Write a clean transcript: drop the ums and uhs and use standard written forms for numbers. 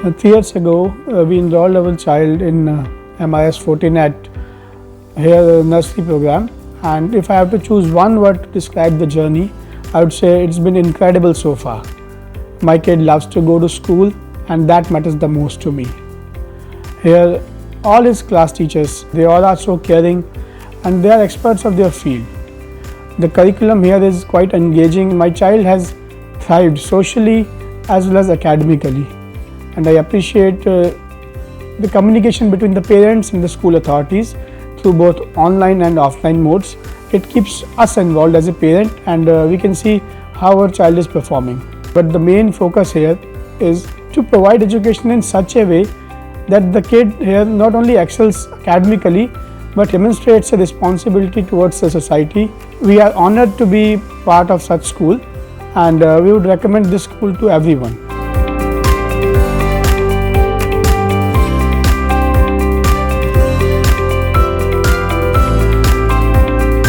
3 years ago, we enrolled our child in MRIS 14 at here nursery program, and if I have to choose one word to describe the journey, I would say it's been incredible so far. My kid loves to go to school, and that matters the most to me. Here, all his class teachers, they all are so caring and they are experts of their field. The curriculum here is quite engaging. My child has thrived socially as well as academically, and I appreciate the communication between the parents and the school authorities through both online and offline modes. It keeps us involved as a parent, and we can see how our child is performing. But the main focus here is to provide education in such a way that the kid here not only excels academically but demonstrates a responsibility towards the society. We are honored to be part of such school, and we would recommend this school to everyone.